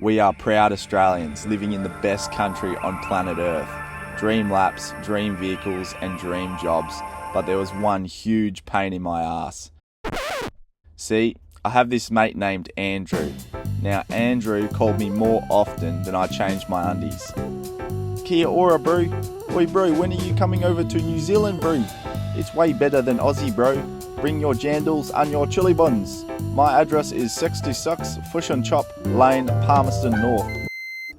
We are proud Australians living in the best country on planet Earth. Dream laps, dream vehicles and dream jobs. But there was one huge pain in my ass. See, I have this mate named Andrew. Now Andrew called me more often than I changed my undies. Kia ora, bro. Oi, bro, when are you coming over to New Zealand, bro? It's way better than Aussie, bro. Bring your jandals and your chili buns. My address is 66 Fish and Chop Lane, Palmerston North.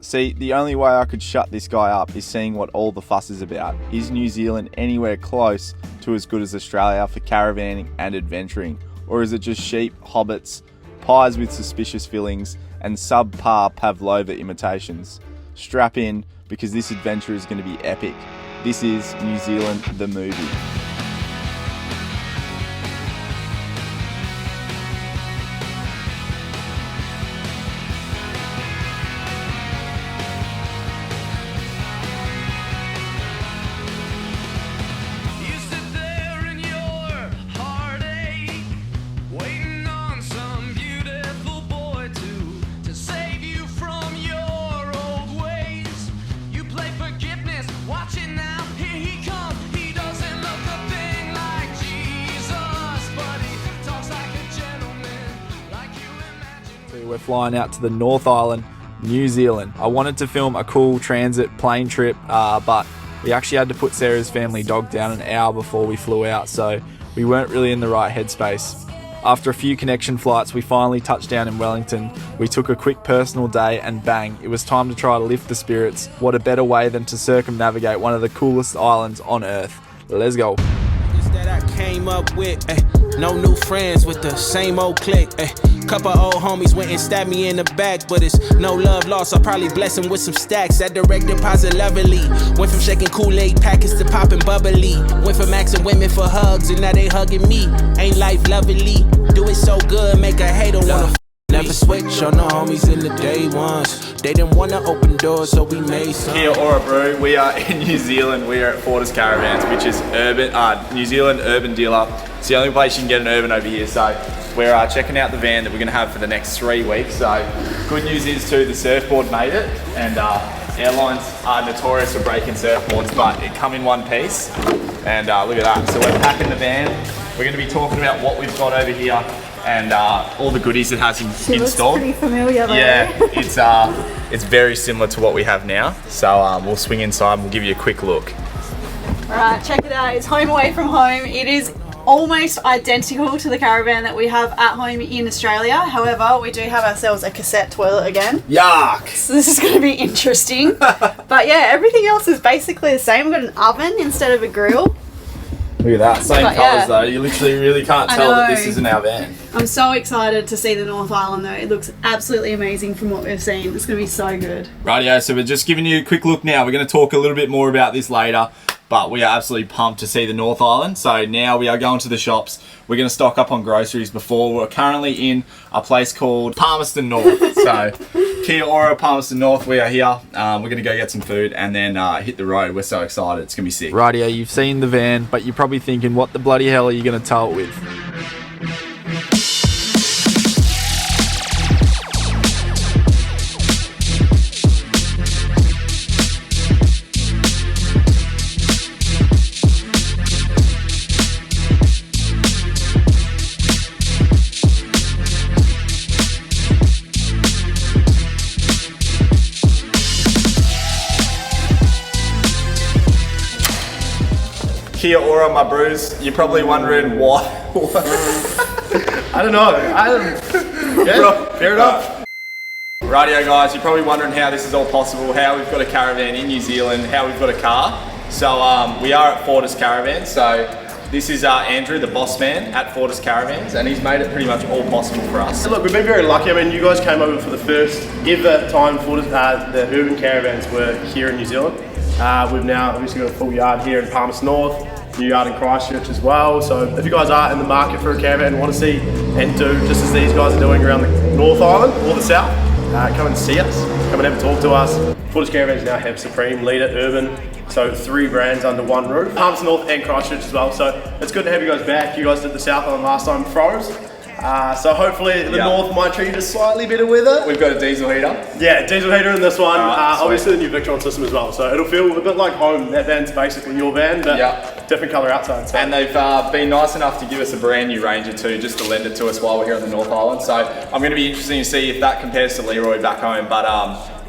See, the only way I could shut this guy up is seeing what all the fuss is about. Is New Zealand anywhere close to as good as Australia for caravanning and adventuring? Or is it just sheep, hobbits, pies with suspicious fillings, and subpar pavlova imitations? Strap in, because this adventure is going to be epic. This is New Zealand the movie. We're flying out to the North Island, New Zealand. I wanted to film a cool transit plane trip, but we actually had to put Sarah's family dog down an hour before we flew out, so we weren't really in the right headspace. After a few connection flights, we finally touched down in Wellington. We took a quick personal day and bang, it was time to try to lift the spirits. What a better way than to circumnavigate one of the coolest islands on Earth. Let's go. That I came up with, no new friends with the same old clique. Couple old homies went and stabbed me in the back, but it's no love lost. I'll probably bless them with some stacks. That direct deposit lovely. Went from shaking Kool-Aid packets to popping bubbly. Went from asking women for hugs and now they hugging me. Ain't life lovely? Do it so good, make a hater wanna never switch on the homies in the day ones. They didn't want to open doors, so we made some. Kia ora, bro. We are in New Zealand. We are at Offroad Caravans, which is New Zealand urban dealer. It's the only place you can get an urban over here. So we're checking out the van that we're going to have for the next 3 weeks. So good news is too, the surfboard made it, and airlines are notorious for breaking surfboards, but it come in one piece. And look at that. So we're packing the van. We're going to be talking about what we've got over here and all the goodies it has installed. Looks pretty familiar though. Yeah, it's very similar to what we have now. So we'll swing inside and we'll give you a quick look. Alright, check it out. It's home away from home. It is almost identical to the caravan that we have at home in Australia. However, we do have ourselves a cassette toilet again. Yuck! So this is going to be interesting. But yeah, everything else is basically the same. We've got an oven instead of a grill. Look at that, same colours though. You literally really can't tell that this isn't our van. I'm so excited to see the North Island though. It looks absolutely amazing from what we've seen. It's going to be so good. Rightio, so we're just giving you a quick look now. We're going to talk a little bit more about this later, but we are absolutely pumped to see the North Island. So now we are going to the shops. We're going to stock up on groceries before. We're currently in a place called Palmerston North. So Kia ora, Palmerston North. We are here. We're going to go get some food and then hit the road. We're so excited. It's going to be sick. Rightio, you've seen the van, but you're probably thinking, what the bloody hell are you going to tow it with? Kia ora, my brews. You're probably wondering why. I don't know. Fair enough. Rightio, guys. You're probably wondering how this is all possible, how we've got a caravan in New Zealand, how we've got a car. So we are at Offroad Caravan. So this is Andrew, the boss man at Offroad Caravans, and he's made it pretty much all possible for us. Look, we've been very lucky. I mean, you guys came over for the first ever time the Urban Caravans were here in New Zealand. We've now obviously got a full yard here in Palmerston North, new yard in Christchurch as well. So if you guys are in the market for a caravan and want to see and do just as these guys are doing around the North Island or the South, come and see us, come and have a talk to us. Offroad Caravans now have Supreme, Leader, Urban, so 3 brands under one roof. Palmerston North and Christchurch as well, so it's good to have you guys back. You guys did the South Island last time, Froze. So hopefully the north might treat you just slightly better weather. We've got a diesel heater. Yeah, diesel heater in this one. Right, obviously the new Victron system as well. So it'll feel a bit like home. That van's basically your van, but different colour outside. So. And they've been nice enough to give us a brand new Ranger too, just to lend it to us while we're here on the North Island. So I'm going to be interested to see if that compares to Leroy back home. But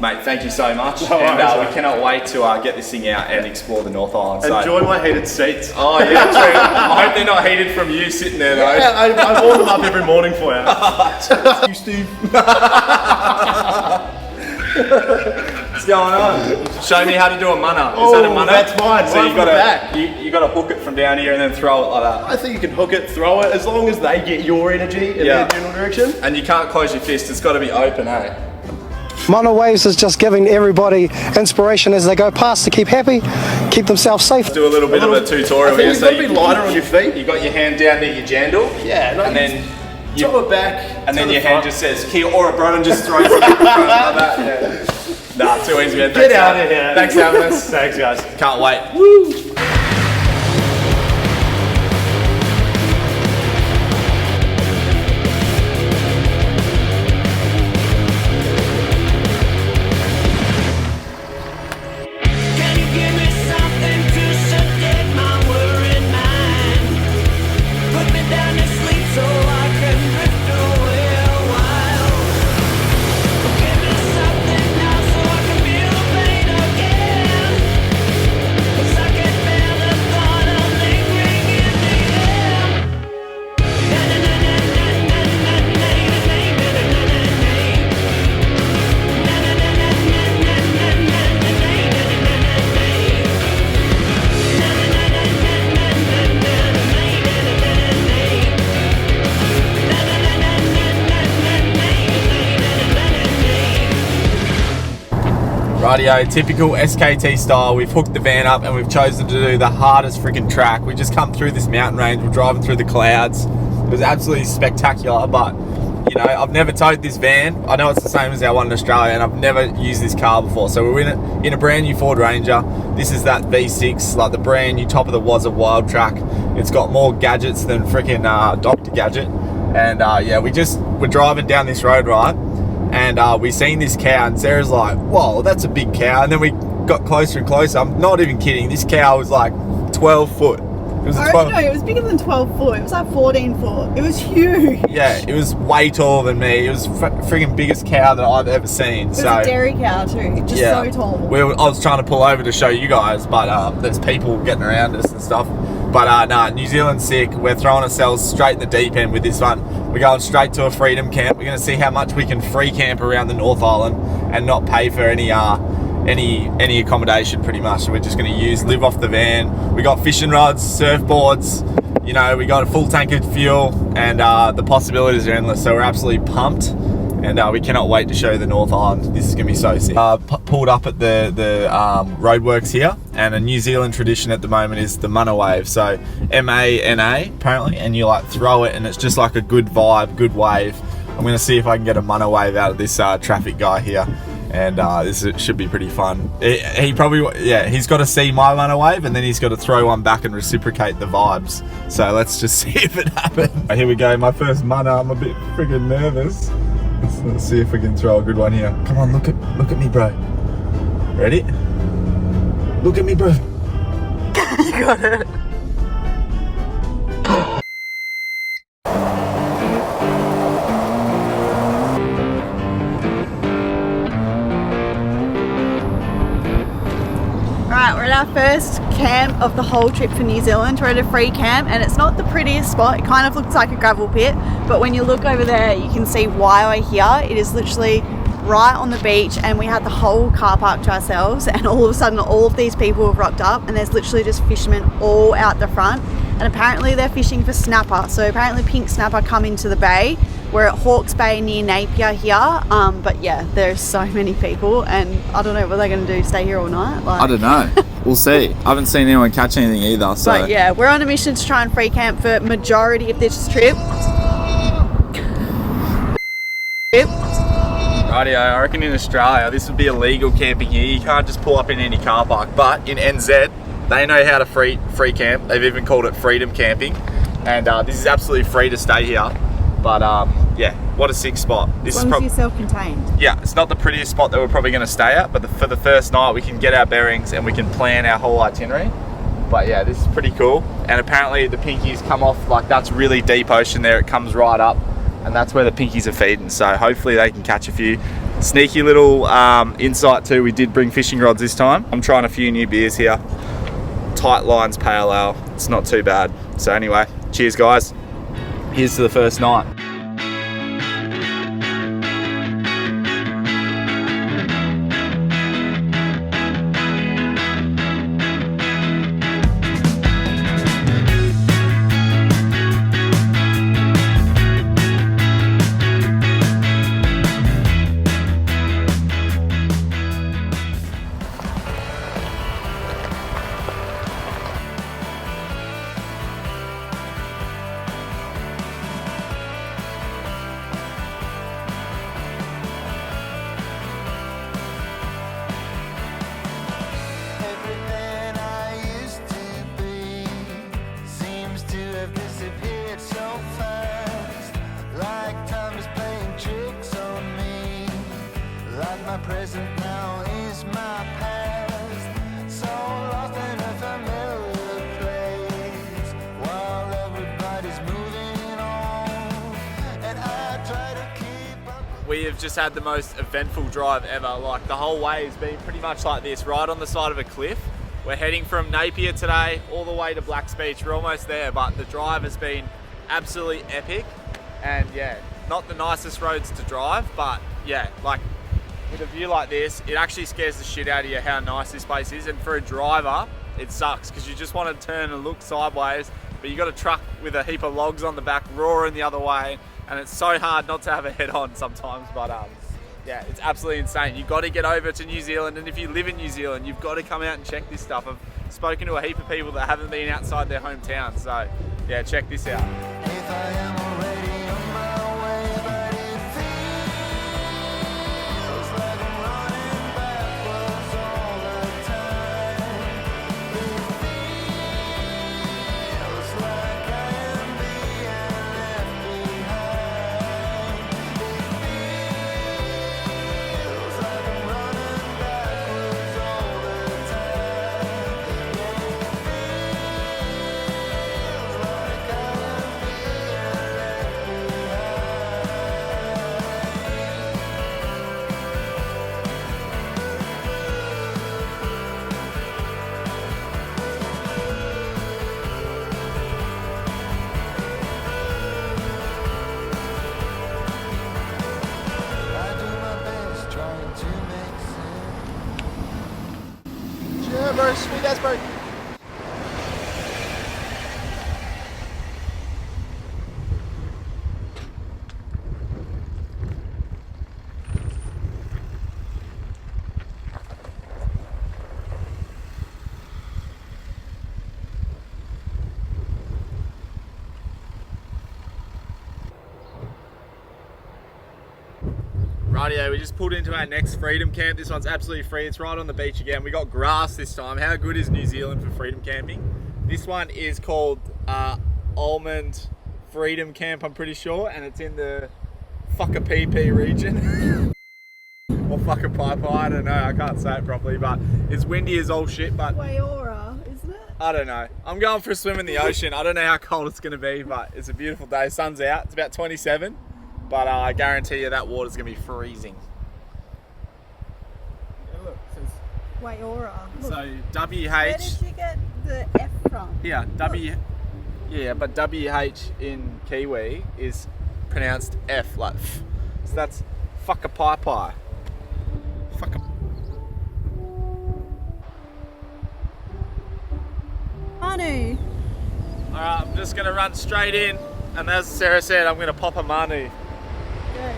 mate, thank you so much. No worries, we cannot wait to get this thing out and explore the North Island. So. Enjoy my heated seats. Oh yeah, true. I hope they're not heated from you sitting there though. Yeah, I warm them up every morning for you. You Steve. What's going on? Show me how to do a munna. Is that a munna? That's mine. So you got to hook it from down here and then throw it like that. I think you can hook it, throw it, as long as they get your energy in their general direction. And you can't close your fist. It's got to be open, eh? Mono Waves is just giving everybody inspiration as they go past to keep happy, keep themselves safe. Do a little bit of a tutorial here. So you've got to be lighter on your feet. You got your hand down near your jandal. Yeah. And then you throw it back. And then your hand just says, Kia ora, bro, and just throws it in front like that. Yeah. Nah, too easy, man. Get out of here. Thanks for having us. Thanks, guys. Can't wait. Woo! Rightio, typical SKT style. We've hooked the van up and we've chosen to do the hardest freaking track. We just come through this mountain range, we're driving through the clouds. It was absolutely spectacular, but you know, I've never towed this van. I know it's the same as our one in Australia and I've never used this car before. So we're in a brand new Ford Ranger. This is that V6, like the brand new top of the Wazza Wild Track. It's got more gadgets than freaking Dr. Gadget. And yeah, we're driving down this road, right? And we seen this cow and Sarah's like, whoa, that's a big cow. And then we got closer and closer. I'm not even kidding. This cow was like 12 foot. It was it was bigger than 12 foot. It was like 14 foot. It was huge. Yeah, it was way taller than me. It was freaking biggest cow that I've ever seen. It was a dairy cow too, just so tall. I was trying to pull over to show you guys, but there's people getting around us and stuff. But nah, New Zealand's sick. We're throwing ourselves straight in the deep end with this one. We're going straight to a freedom camp. We're going to see how much we can free camp around the North Island and not pay for any accommodation pretty much. So we're just going to live off the van. We got fishing rods, surfboards, you know, we got a full tank of fuel, and the possibilities are endless. So we're absolutely pumped, and we cannot wait to show you the North Island. This is going to be so sick. Pulled up at the roadworks here, and a New Zealand tradition at the moment is the Mana wave. So M-A-N-A apparently, and you like throw it and it's just like a good vibe, good wave. I'm going to see if I can get a Mana wave out of this traffic guy here. And this should be pretty fun. He probably, he's got to see my Mana wave and then he's got to throw one back and reciprocate the vibes. So let's just see if it happens. Here we go, my first Mana. I'm a bit friggin' nervous. Let's see if we can throw a good one here. Come on, look at me, bro. Ready? Look at me, bro. You got it. Alright, we're at our first camp of the whole trip for New Zealand. We're at a free camp and it's not the prettiest spot. It kind of looks like a gravel pit, but when you look over there you can see why we're here. It is literally right on the beach and we had the whole car park to ourselves, and all of a sudden all of these people have rocked up and there's literally just fishermen all out the front, and apparently they're fishing for snapper. So apparently pink snapper come into the bay. We're at Hawke's Bay near Napier here, but yeah, there's so many people and I don't know what they're going to do, stay here all night? Like, I don't know. We'll see. I haven't seen anyone catch anything either. So. But yeah, we're on a mission to try and free camp for majority of this trip. Rightio, I reckon in Australia this would be illegal camping here. You can't just pull up in any car park, but in NZ they know how to free camp. They've even called it freedom camping, and this is absolutely free to stay here. But yeah, what a sick spot. This As long as you're self-contained. Yeah, it's not the prettiest spot that we're probably going to stay at, but for the first night we can get our bearings and we can plan our whole itinerary. But yeah, this is pretty cool. And apparently the pinkies come off, like that's really deep ocean there. It comes right up and that's where the pinkies are feeding. So hopefully they can catch a few. Sneaky little insight too, we did bring fishing rods this time. I'm trying a few new beers here. Tight Lines Pale Ale, it's not too bad. So anyway, cheers guys. Here's to the first night. Present now is my past, so lost in a familiar place, while everybody's moving on, and I try to keep up. We have just had the most eventful drive ever. Like the whole way has been pretty much like this, right on the side of a cliff. We're heading from Napier today all the way to Black's Beach. We're almost there, but the drive has been absolutely epic. And yeah, not the nicest roads to drive, but yeah, like with a view like this, it actually scares the shit out of you how nice this place is. And for a driver, it sucks because you just want to turn and look sideways, but you got a truck with a heap of logs on the back roaring the other way, and it's so hard not to have a head on sometimes. But yeah, it's absolutely insane. You've got to get over to New Zealand, and if you live in New Zealand, you've got to come out and check this stuff. I've spoken to a heap of people that haven't been outside their hometown, so yeah, check this out. If I am already on my way, but it feels like I'm running backwards all the time. It feels like I am being left behind. It feels like I'm running backwards all the time. Yeah, it feels like I am being left behind. I do my best trying to make sense. Yeah, bro, sweet ass, bro. Rightio, we just pulled into our next freedom camp. This one's absolutely free. It's right on the beach again. We got grass this time. How good is New Zealand for freedom camping? This one is called Almond Freedom Camp, I'm pretty sure, and it's in the Whakapipi region. Or Whakapaipai, I don't know. I can't say it properly, but it's windy as all shit. But Waiora, isn't it? I don't know. I'm going for a swim in the ocean. I don't know how cold it's going to be, but it's a beautiful day. Sun's out. It's about 27. But I guarantee you that water's going to be freezing. Yeah, look, it says, Waiora. Look, so where WH, did you get the F from? yeah, yeah, but WH in Kiwi is pronounced F, like F. So that's Whakapaipai. Manu. Alright, I'm just going to run straight in, and as Sarah said, I'm going to pop a manu. Go.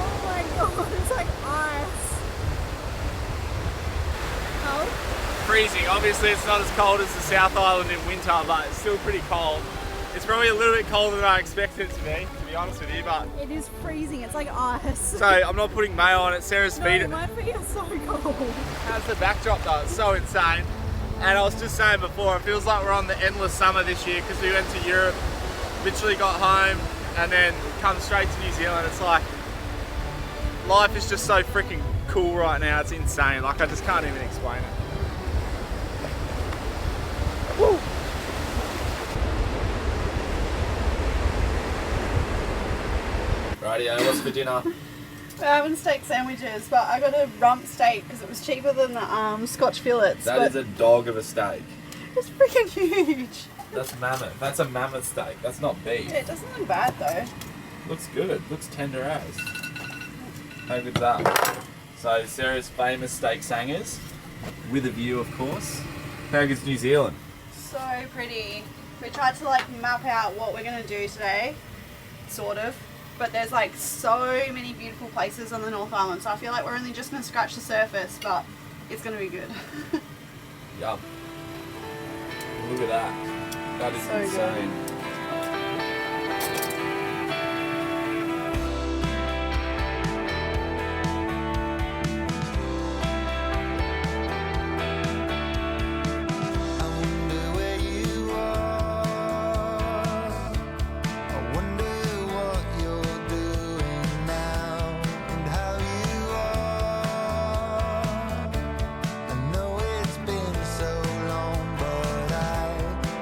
Oh my god, it's like ice. Cold? freezing. Obviously it's not as cold as the South Island in winter, but it's still pretty cold. It's probably a little bit colder than I expected it to be honest with you, but It is freezing, it's like ice. so I'm not putting mayo on it. Sarah's feet. No, my feet are so cold. How's the backdrop though? It's so insane. And I was just saying before, it feels like we're on the endless summer this year because we went to Europe, literally got home, and then come straight to New Zealand. It's like, life is just so freaking cool right now. It's insane. Like, I just can't even explain it. Woo. Rightio, what's for dinner? We're having steak sandwiches, but I got a rump steak because it was cheaper than the Scotch fillets. That is a dog of a steak. It's freaking huge. That's mammoth. That's a mammoth steak. That's not beef. It doesn't look bad though. Looks good. Looks tender as. How good's that? So Sarah's famous steak sangers, with a view, of course. How good's New Zealand? So pretty. We tried to like map out what we're gonna do today, sort of. But there's like so many beautiful places on the North Island, so I feel like we're only just gonna scratch the surface, but it's gonna be good. Yup. Look at that. That is So good. insane. I wonder where you are. I wonder what you're doing now and how you are. I know it's been so long, but I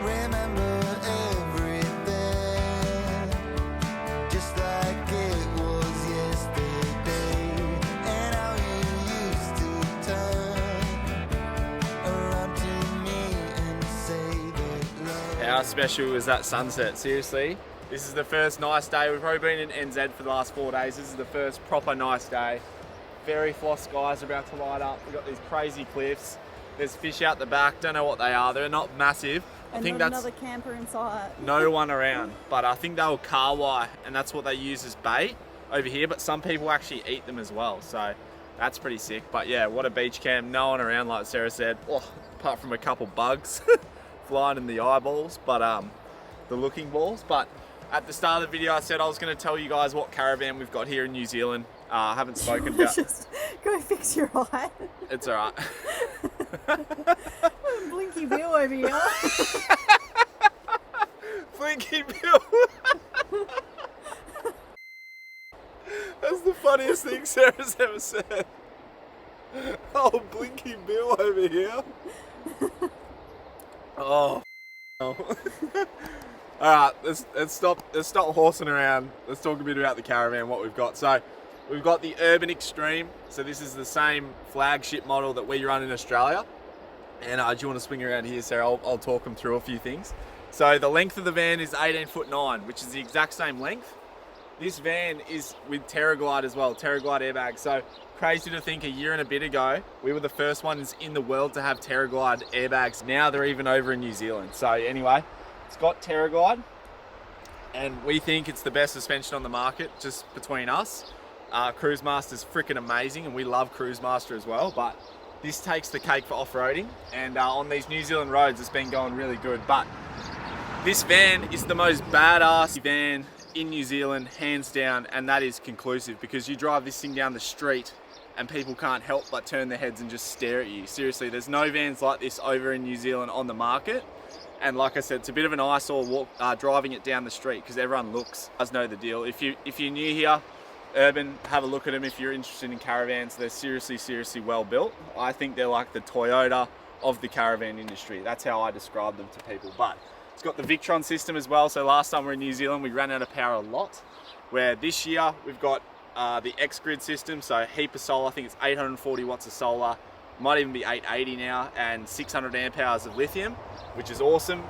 remember everything just like it was yesterday, and how you used to turn around to me and say that love. How special was that sunset? Seriously, this is the first nice day. We've probably been in NZ for the last 4 days. This is the first proper nice day. Very floss skies are about to light up. We've got these crazy cliffs. There's fish out the back. Don't know what they are. They're not massive. I And think not that's another camper in sight. no one around, but I think they were carwai, and that's what they use as bait over here. But some people actually eat them as well, so that's pretty sick. But yeah, what a beach camp. No one around, like Sarah said. Oh, apart from a couple bugs flying in the eyeballs, but the looking balls. But at the start of the video, I said I was going to tell you guys what caravan we've got here in New Zealand. I haven't spoken about. Just go fix your eye. It's all right. Blinky Bill over here. Blinky Bill. That's the funniest thing Sarah's ever said. Oh, Blinky Bill over here. Oh. No. All right, let's stop horsing around. Let's talk a bit about the caravan, what we've got. So we've got the Urban Extreme. So this is the same flagship model that we run in Australia. And do you want to swing around here, Sarah? I'll talk them through a few things. So the length of the van is 18'9", which is the exact same length. This van is with TerraGlide as well, TerraGlide airbags. So crazy to think a year and a bit ago, we were the first ones in the world to have TerraGlide airbags. Now they're even over in New Zealand. So anyway, it's got TerraGlide, and we think it's the best suspension on the market, just between us. Cruise Master's freaking amazing, and we love Cruise Master as well, but this takes the cake for off-roading, and on these New Zealand roads it's been going really good. But this van is the most badass van in New Zealand, hands down, and that is conclusive, because you drive this thing down the street and people can't help but turn their heads and just stare at you. Seriously, there's no vans like this over in New Zealand on the market. And like I said, it's a bit of an eyesore driving it down the street, because everyone looks, does know the deal. If you're new here, Urban, have a look at them if you're interested in caravans. They're seriously well built. I think they're like the Toyota of the caravan industry. That's how I describe them to people. But it's got the Victron system as well. So last time we were in New Zealand, we ran out of power a lot. Where this year we've got the OFFGRID system, so heap of solar. I think it's 840 watts of solar. Might even be 880 now, and 600 amp hours of lithium, which is awesome.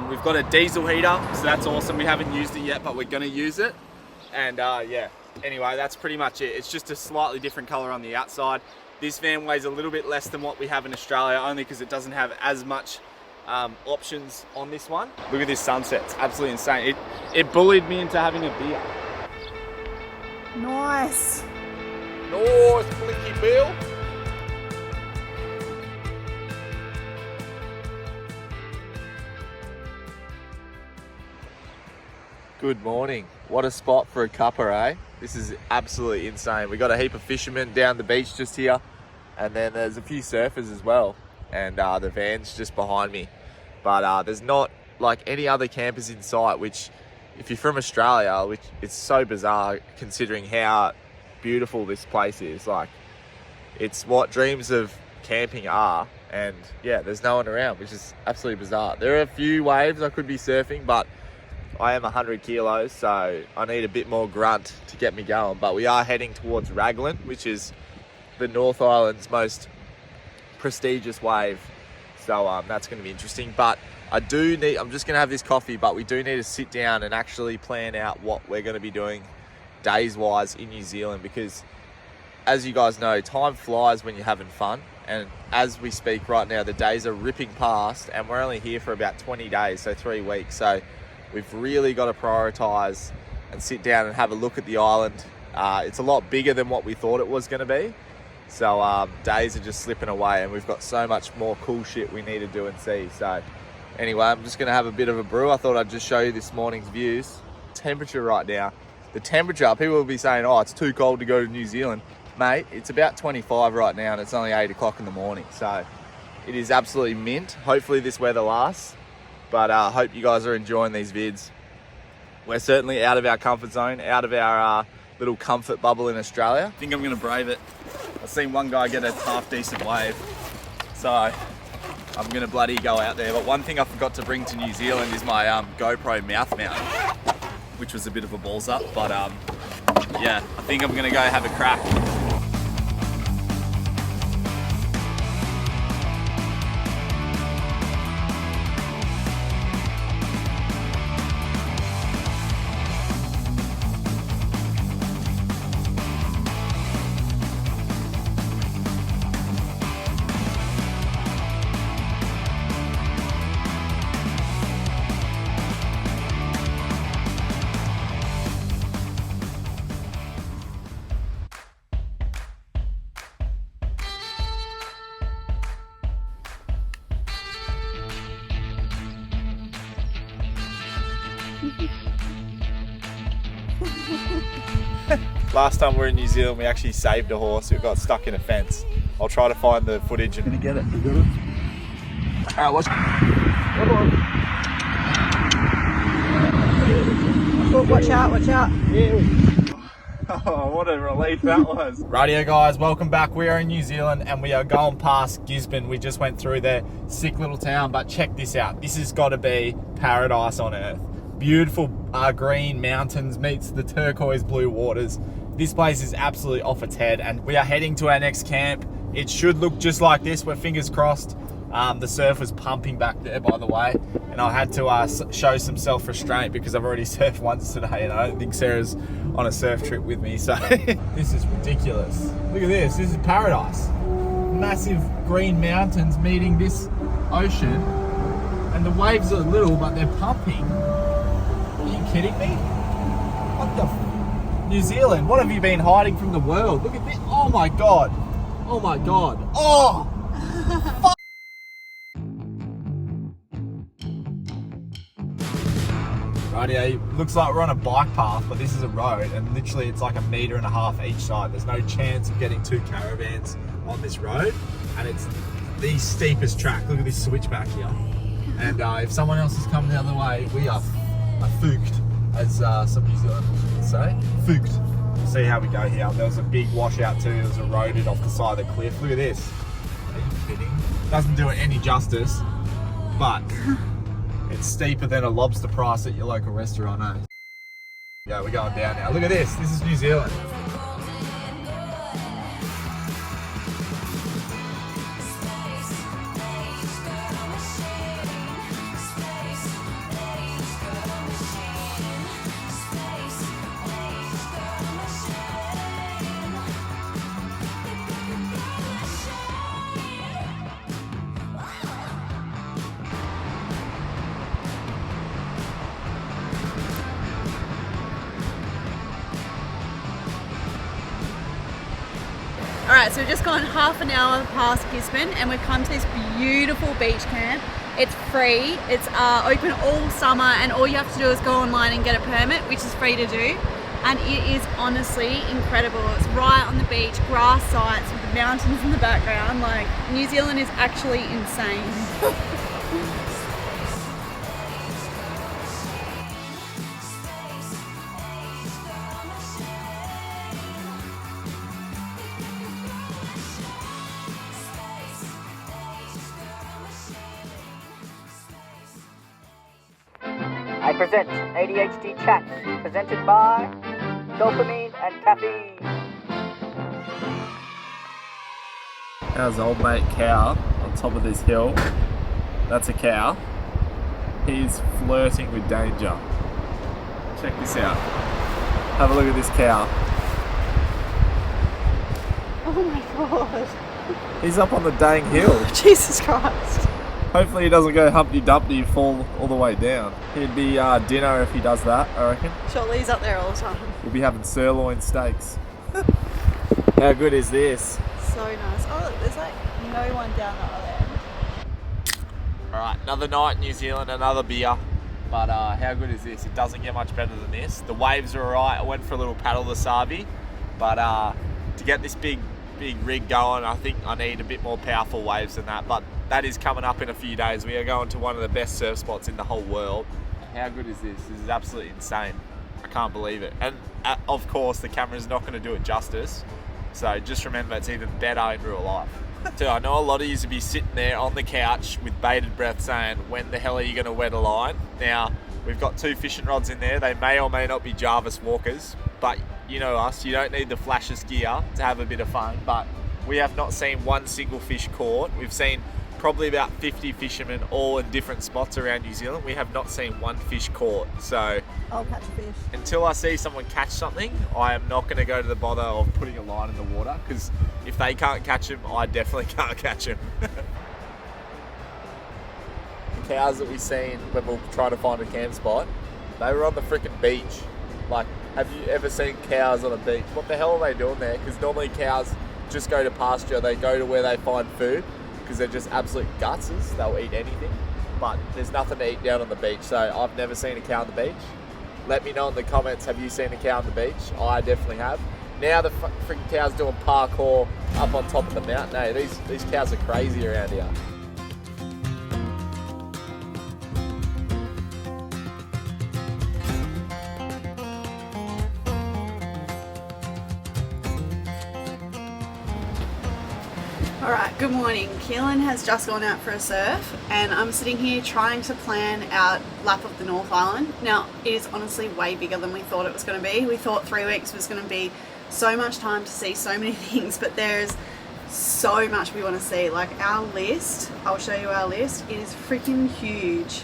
We've got a diesel heater, so that's awesome. We haven't used it yet, but we're gonna use it. And yeah, anyway, that's pretty much it. It's just a slightly different color on the outside. This van weighs a little bit less than what we have in Australia, only because it doesn't have as much options on this one. Look at this sunset, it's absolutely insane. It bullied me into having a beer. Nice. Nice, Blinky Bill. Good morning. What a spot for a cuppa, eh? This is absolutely insane. We got a heap of fishermen down the beach just here, and then there's a few surfers as well, and the van's just behind me. But there's not like any other campers in sight, which if you're from Australia, which it's so bizarre considering how beautiful this place is. Like, it's what dreams of camping are, and yeah, there's no one around, which is absolutely bizarre. There are a few waves I could be surfing, but I am 100 kilos, so I need a bit more grunt to get me going. But we are heading towards Raglan, which is the North Island's most prestigious wave. So that's going to be interesting. But I'm just going to have this coffee, but we do need to sit down and actually plan out what we're going to be doing days-wise in New Zealand, because as you guys know, time flies when you're having fun. And as we speak right now, the days are ripping past, and we're only here for about 20 days, so 3 weeks. So we've really got to prioritise and sit down and have a look at the island. It's a lot bigger than what we thought it was going to be. So days are just slipping away, and we've got so much more cool shit we need to do and see. So anyway, I'm just going to have a bit of a brew. I thought I'd just show you this morning's views. Temperature right now. The temperature, people will be saying, oh, it's too cold to go to New Zealand. Mate, it's about 25 right now, and it's only 8 o'clock in the morning. So it is absolutely mint. Hopefully this weather lasts. But I hope you guys are enjoying these vids. We're certainly out of our comfort zone, out of our little comfort bubble in Australia. I think I'm going to brave it. I've seen one guy get a half decent wave, so I'm going to bloody go out there. But one thing I forgot to bring to New Zealand is my GoPro mouth mount, which was a bit of a balls up. But yeah, I think I'm going to go have a crack. Last time we were in New Zealand, we actually saved a horse who got stuck in a fence. I'll try to find the footage and get it. You got it? Alright, watch. Oh, watch out, watch out. Oh, what a relief that was. Rightio guys, welcome back. We are in New Zealand and we are going past Gisborne. We just went through their sick little town, but check this out. This has got to be paradise on earth. Beautiful green mountains meets the turquoise blue waters. This place is absolutely off its head, and we are heading to our next camp. It should look just like this. We're fingers crossed. The surf was pumping back there, by the way, and I had to show some self-restraint because I've already surfed once today, and I don't think Sarah's on a surf trip with me, so this is ridiculous. Look at this. This is paradise. Massive green mountains meeting this ocean, and the waves are little, but they're pumping. Are you kidding me? What the New Zealand, what have you been hiding from the world? Look at this. Oh my god. Oh my god. Oh! Rightio, looks like we're on a bike path, but this is a road, and literally it's like 1.5 meters each side. There's no chance of getting 2 caravans on this road, and it's the steepest track. Look at this switchback here. And if someone else is coming the other way, we are fooked, as some New Zealanders would say. Fooked. We'll see how we go here. There was a big washout too. It was eroded off the side of the cliff. Look at this. Are you kidding? Doesn't do it any justice, but it's steeper than a lobster price at your local restaurant, eh? Yeah, we're going down now. Look at this. This is New Zealand. Alright, so we've just gone half an hour past Gisborne and we've come to this beautiful beach camp. It's free. It's open all summer, and all you have to do is go online and get a permit, which is free to do. And it is honestly incredible. It's right on the beach, grass sites with the mountains in the background. Like, New Zealand is actually insane. I present ADHD Chats, presented by Dopamine and Caffeine. How's old mate Cow on top of this hill? That's a cow. He's flirting with danger. Check this out. Have a look at this cow. Oh my god. He's up on the dang hill. Jesus Christ. Hopefully he doesn't go Humpty Dumpty and fall all the way down. He'd be dinner if he does that, I reckon. Surely he's up there all the time. We'll be having sirloin steaks. How good is this? So nice. Oh look, there's like no one down the other end. Alright, another night in New Zealand, another beer. But how good is this? It doesn't get much better than this. The waves are alright. I went for a little paddle the Savi. But to get this big rig going, I think I need a bit more powerful waves than that. But that is coming up in a few days. We are going to one of the best surf spots in the whole world. How good is this? This is absolutely insane. I can't believe it. And of course, the camera's not going to do it justice. So just remember, it's even better in real life. So I know a lot of you will be sitting there on the couch with bated breath saying, when the hell are you going to wet a line? Now, we've got 2 fishing rods in there. They may or may not be Jarvis Walkers, but you know us, you don't need the flashiest gear to have a bit of fun. But we have not seen one single fish caught. We've seen probably about 50 fishermen all in different spots around New Zealand. We have not seen one fish caught. So I'll catch a fish. until I see someone catch something, I am not going to go to the bother of putting a line in the water, because if they can't catch them, I definitely can't catch them. The cows that we seen when we were trying to find a camp spot, they were on the freaking beach. Like, have you ever seen cows on a beach? What the hell are they doing there? Because normally cows just go to pasture. They go to where they find food, because they're just absolute gutses. They'll eat anything. But there's nothing to eat down on the beach. So I've never seen a cow on the beach. Let me know in the comments, have you seen a cow on the beach? I definitely have. Now the freaking cows doing parkour up on top of the mountain. Hey, these cows are crazy around here. Alright, good morning. Keelan has just gone out for a surf, and I'm sitting here trying to plan our lap of the North Island. Now, it is honestly way bigger than we thought it was going to be. We thought 3 weeks was going to be so much time to see so many things, but there's so much we want to see. Like, our list, I'll show you our list, it is freaking huge.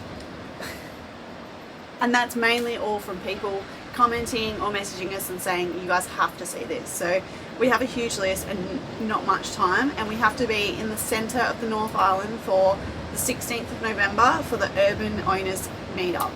And that's mainly all from people commenting or messaging us and saying, you guys have to see this. So we have a huge list and not much time, and we have to be in the centre of the North Island for the 16th of November for the Urban Owners Meetup.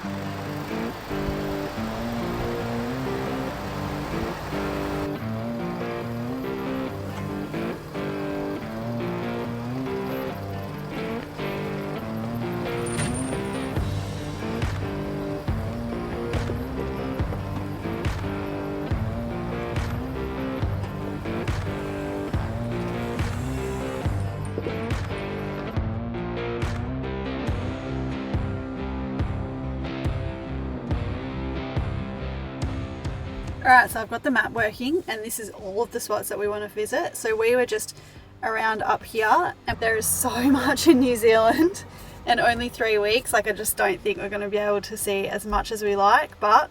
Alright, so I've got the map working, and this is all of the spots that we want to visit. So we were just around up here, and there is so much in New Zealand, and only 3 weeks. Like, I just don't think we're going to be able to see as much as we like, but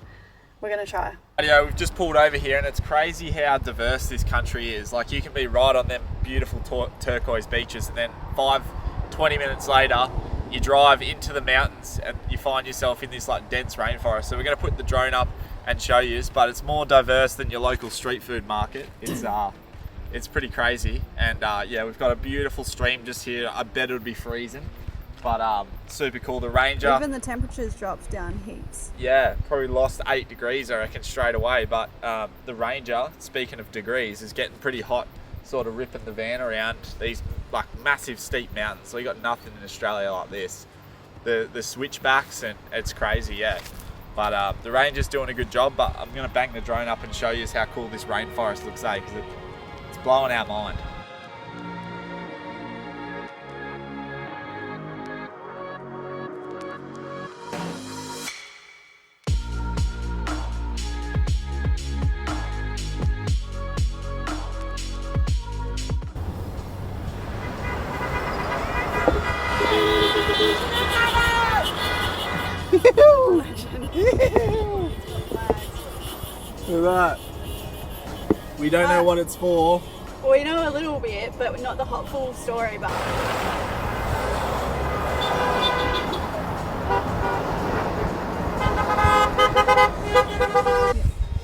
we're going to try. Yeah, we've just pulled over here, and it's crazy how diverse this country is. Like, you can be right on them beautiful turquoise beaches, and then 20 minutes later you drive into the mountains and you find yourself in this like dense rainforest. So we're going to put the drone up and show you, but it's more diverse than your local street food market. It's pretty crazy. And yeah, we've got a beautiful stream just here. I bet it would be freezing, but super cool. The Ranger, Even the temperatures dropped down heaps. yeah, probably lost 8 degrees I reckon straight away. But the Ranger, speaking of degrees, is getting pretty hot, sort of ripping the van around these like massive steep mountains. So you got nothing in Australia like this. the switchbacks, and it's crazy, yeah. But the ranger's doing a good job, but I'm going to bang the drone up and show you how cool this rainforest looks, because it's blowing our mind. Look at that. We don't know what it's for. We know a little bit, but not the full story. But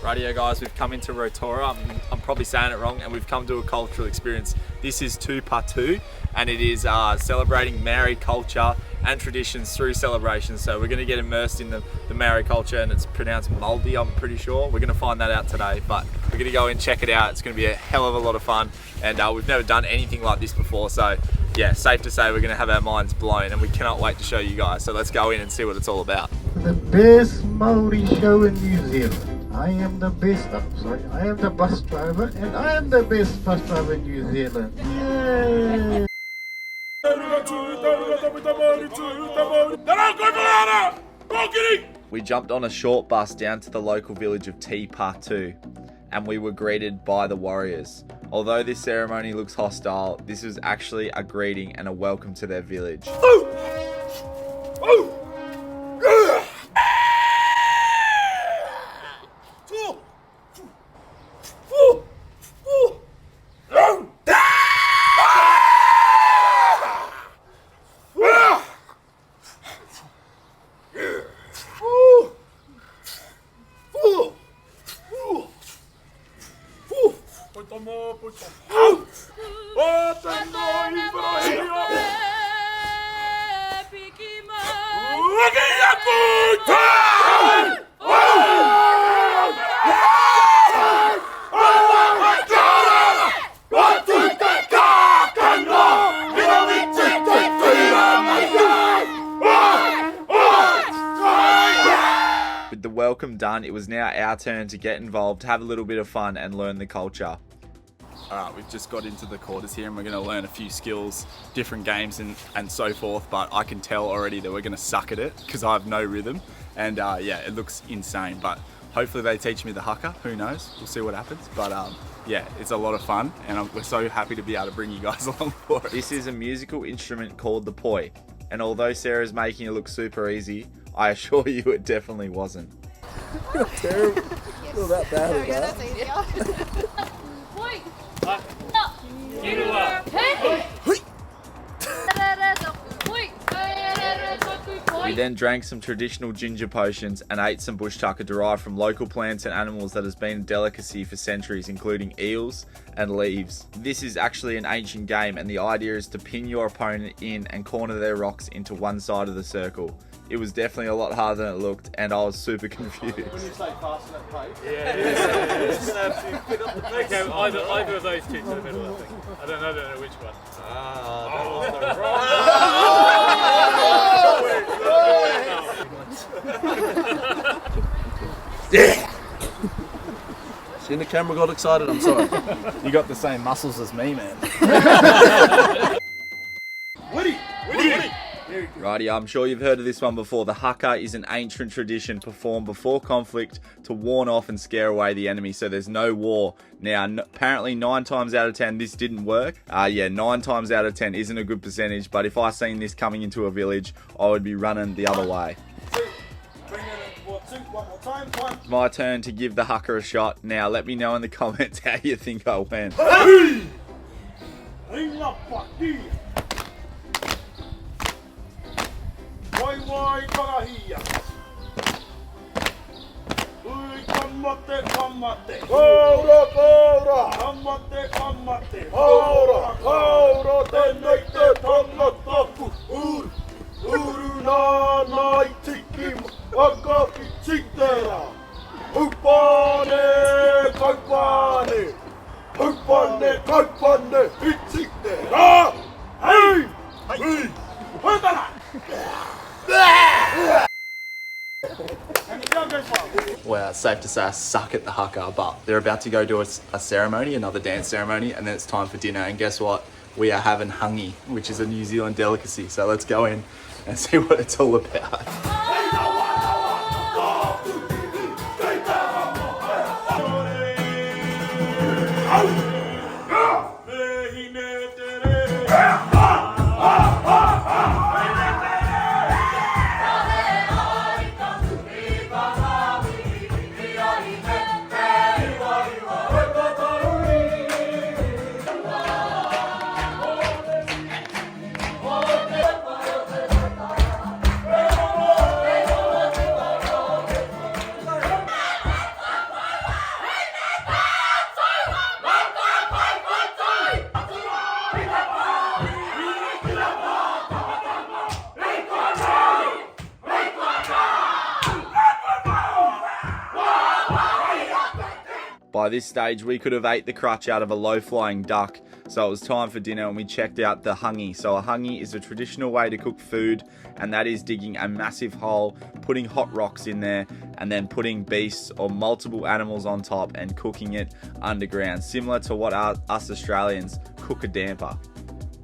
Rightio guys, we've come into Rotorua. I'm probably saying it wrong, and we've come to a cultural experience. This is Tupatu, and it is celebrating Maori culture and traditions through celebrations. So we're going to get immersed in the Maori culture, and it's pronounced Māori, I'm pretty sure. We're going to find that out today, but we're going to go and check it out. It's going to be a hell of a lot of fun, and we've never done anything like this before. So yeah, safe to say we're going to have our minds blown, and we cannot wait to show you guys. So let's go in and see what it's all about. The best Maori show in New Zealand. I am the best, I am the bus driver, and I am the best bus driver in New Zealand. Yay! We jumped on a short bus down to the local village of Tupatu, and we were greeted by the warriors. Although this ceremony looks hostile, this was actually a greeting and a welcome to their village. With the welcome done, it was now our turn to get involved, have a little bit of fun and learn the culture. Alright, we've just got into the quarters here and we're going to learn a few skills, different games and so forth, but I can tell already that we're going to suck at it because I have no rhythm, and yeah, it looks insane, but hopefully they teach me the haka, who knows, we'll see what happens, but yeah, it's a lot of fun, and we're so happy to be able to bring you guys along for it. This is a musical instrument called the poi, and although Sarah's making it look super easy, I assure you it definitely wasn't. Terrible. Feel that bad at that. We then drank some traditional ginger potions and ate some bush tucker derived from local plants and animals that has been a delicacy for centuries, including eels and leaves. This is actually an ancient game, and the idea is to pin your opponent in and corner their rocks into one side of the circle. It was definitely a lot harder than it looked, and I was super confused. When you say fast at pace? Yeah, it's going to have to fit up the pace. Okay, either of those two to the middle, I think. I don't know which one. Yeah! See, the camera got excited, I'm sorry. You got the same muscles as me, man. Woody! Righty, I'm sure you've heard of this one before. The haka is an ancient tradition performed before conflict to warn off and scare away the enemy, so there's no war. Now, apparently 9 times out of 10 this didn't work. Yeah, 9 times out of 10 isn't a good percentage, but if I seen this coming into a village, I would be running the other way. It's my turn to give the haka a shot. Now, let me know in the comments how you think I went. Wai karahia. Ui kamate kamate. Kaura kaura. Kamate kamate. Kaura kaura. Tenei te tangataku. Uru nā nai tiki waka ki titera. Upane kaupane. Upane kaupane i titera. Hei! Hei! Hei! Well, it's safe to say I suck at the haka, but they're about to go do a ceremony, another dance ceremony, and then it's time for dinner. And guess what? We are having hangi, which is a New Zealand delicacy. So let's go in and see what it's all about. By this stage, we could have ate the crutch out of a low-flying duck, so it was time for dinner and we checked out the hangi. So a hangi is a traditional way to cook food, and that is digging a massive hole, putting hot rocks in there, and then putting beasts or multiple animals on top and cooking it underground, similar to what us Australians cook a damper.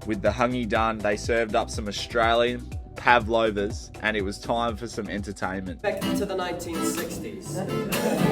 With the hangi done, they served up some Australian pavlovas, and it was time for some entertainment. Back to the 1960s.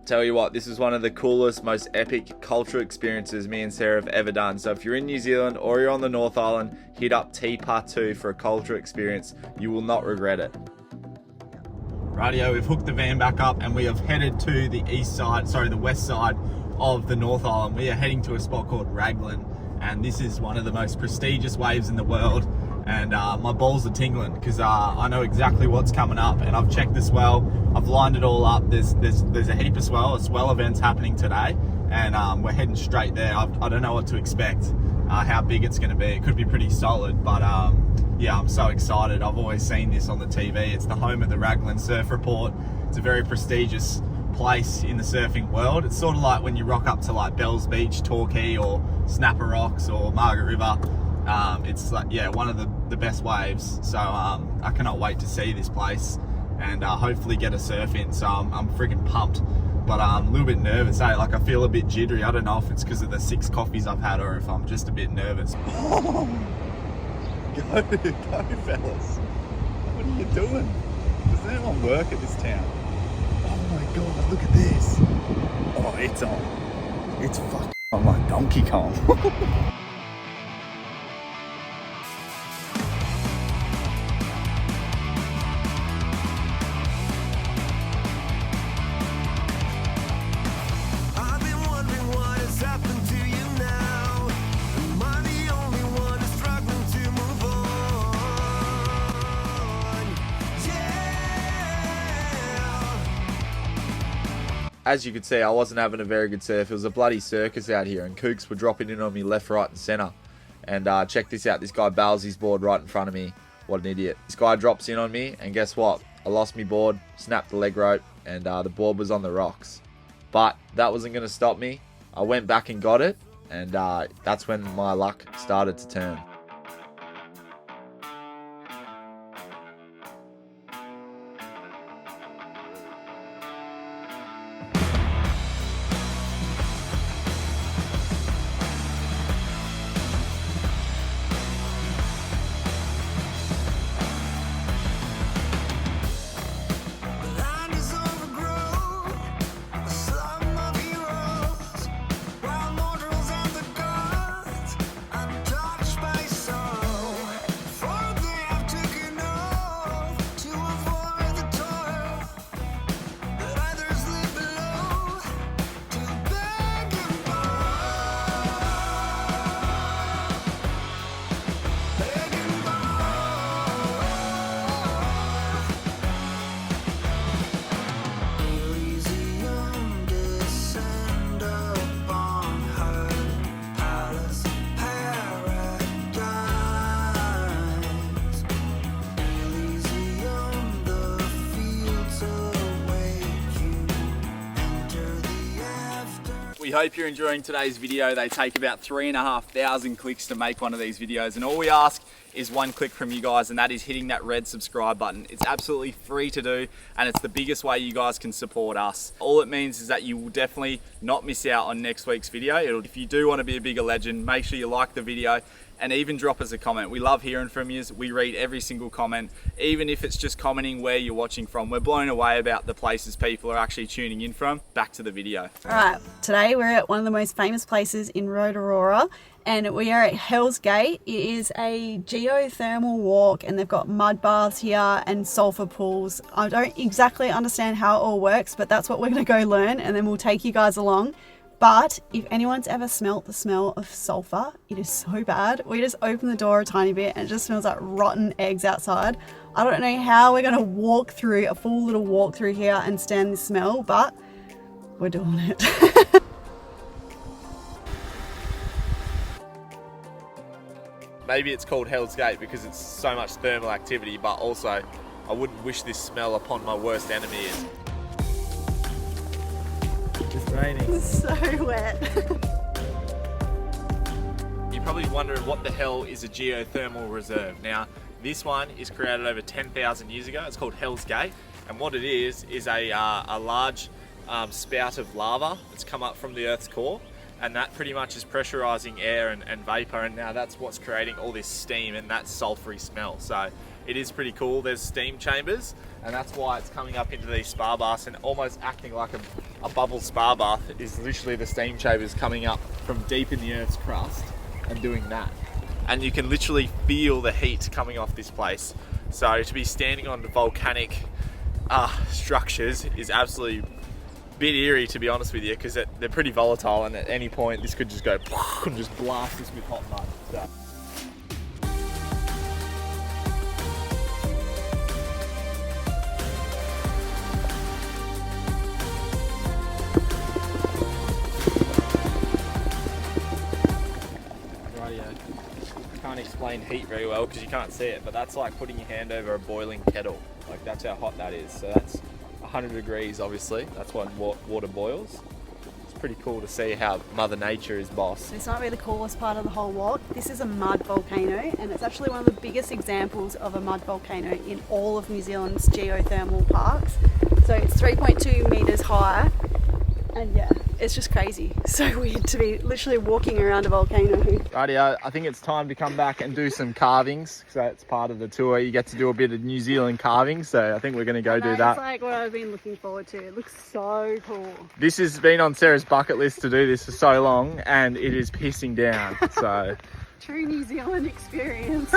Tell you what, this is one of the coolest, most epic cultural experiences me and Sarah have ever done. So if you're in New Zealand or you're on the North Island, hit up T-Part2 for a cultural experience. You will not regret it. Rightio, we've hooked the van back up and we have headed to the west side of the North Island. We are heading to a spot called Raglan, and this is one of the most prestigious waves in the world. And my balls are tingling because I know exactly what's coming up, and I've checked the swell. I've lined it all up. There's a heap of swell events happening today, and we're heading straight there. I don't know what to expect, how big it's going to be. It could be pretty solid, but yeah, I'm so excited. I've always seen this on the TV. It's the home of the Raglan Surf Report. It's a very prestigious place in the surfing world. It's sort of like when you rock up to like Bells Beach, Torquay, or Snapper Rocks, or Margaret River. It's like, yeah, one of the best waves. So I cannot wait to see this place and hopefully get a surf in. So I'm freaking pumped, but I'm a little bit nervous. Like I feel a bit jittery. I don't know if it's because of the 6 coffees I've had or if I'm just a bit nervous. Go fellas. What are you doing? Does anyone work at this town? Oh my God, look at this. Oh, it's on. It's fucking on like Donkey Kong. As you could see, I wasn't having a very good surf. It was a bloody circus out here, and kooks were dropping in on me left, right, and centre. And check this out. This guy bails his board right in front of me. What an idiot. This guy drops in on me, and guess what? I lost my board, snapped the leg rope, and the board was on the rocks. But that wasn't going to stop me. I went back and got it, and that's when my luck started to turn. Space hope you're enjoying today's video. They take about 3,500 clicks to make one of these videos, and all we ask is one click from you guys, and that is hitting that red subscribe button. It's absolutely free to do, and it's the biggest way you guys can support us. All it means is that you will definitely not miss out on next week's video. If you do want to be a bigger legend, make sure you like the video and even drop us a comment. We love hearing from you. We read every single comment, even if it's just commenting where you're watching from. We're blown away about the places people are actually tuning in from. Back to the video. All right, today we're at one of the most famous places in Rotorua, and we are at Hell's Gate. It is a geothermal walk, and they've got mud baths here and sulfur pools. I don't exactly understand how it all works, but that's what we're going to go learn, and then we'll take you guys along. But if anyone's ever smelt the smell of sulfur, it is so bad. We just open the door a tiny bit and it just smells like rotten eggs outside. I don't know how we're going to walk through a full little walk through here and stand the smell, but we're doing it. Maybe it's called Hell's Gate because it's so much thermal activity, but also I wouldn't wish this smell upon my worst enemy. It's raining. It's so wet. You're probably wondering what the hell is a geothermal reserve. Now, this one is created over 10,000 years ago. It's called Hell's Gate, and what it is a large spout of lava that's come up from the Earth's core, and that pretty much is pressurizing air and vapor, and now that's what's creating all this steam and that sulfury smell. So it is pretty cool. There's steam chambers, and that's why it's coming up into these spa baths and almost acting like a bubble spa bath is literally the steam chambers coming up from deep in the Earth's crust and doing that. And you can literally feel the heat coming off this place. So to be standing on the volcanic structures is absolutely a bit eerie, to be honest with you, because they're pretty volatile, and at any point this could just go and just blast us with hot mud. So. Can't explain heat very well because you can't see it, but that's like putting your hand over a boiling kettle. Like, that's how hot that is. So that's 100 degrees, obviously. That's when water boils. It's pretty cool to see how Mother Nature is boss. This might be the coolest part of the whole walk. This is a mud volcano, and it's actually one of the biggest examples of a mud volcano in all of New Zealand's geothermal parks. So it's 3.2 meters high, and yeah, it's just crazy. So weird to be literally walking around a volcano. Rightio, I think it's time to come back and do some carvings. So it's part of the tour. You get to do a bit of New Zealand carving. So I think we're going to go do that. It's like what I've been looking forward to. It looks so cool. This has been on Sarah's bucket list to do this for so long, and it is pissing down. So true New Zealand experience.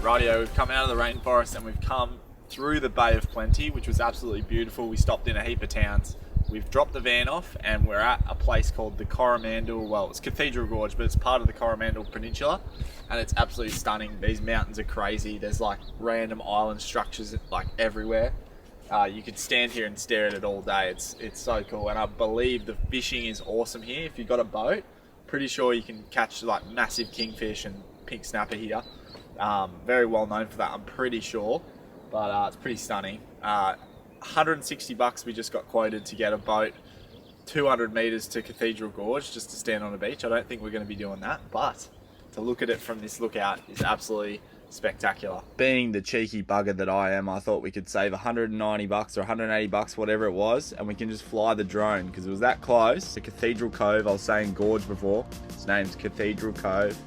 Rightio, we've come out of the rainforest and we've come through the Bay of Plenty, which was absolutely beautiful. We stopped in a heap of towns. We've dropped the van off and we're at a place called the Coromandel. Well, it's Cathedral Gorge, but it's part of the Coromandel Peninsula, and it's absolutely stunning. These mountains are crazy. There's like random island structures like everywhere. You could stand here and stare at it all day. It's so cool, and I believe the fishing is awesome here. If you've got a boat, pretty sure you can catch like massive kingfish and pink snapper here. Very well known for that, I'm pretty sure, but it's pretty stunning. 160 bucks we just got quoted to get a boat 200 meters to Cathedral Gorge just to stand on a beach. I don't think we're going to be doing that, but to look at it from this lookout is absolutely spectacular. Being the cheeky bugger that I am, I thought we could save 190 bucks or 180 bucks, whatever it was, and we can just fly the drone because it was that close to Cathedral Cove. I was saying Gorge before. Its name's Cathedral Cove.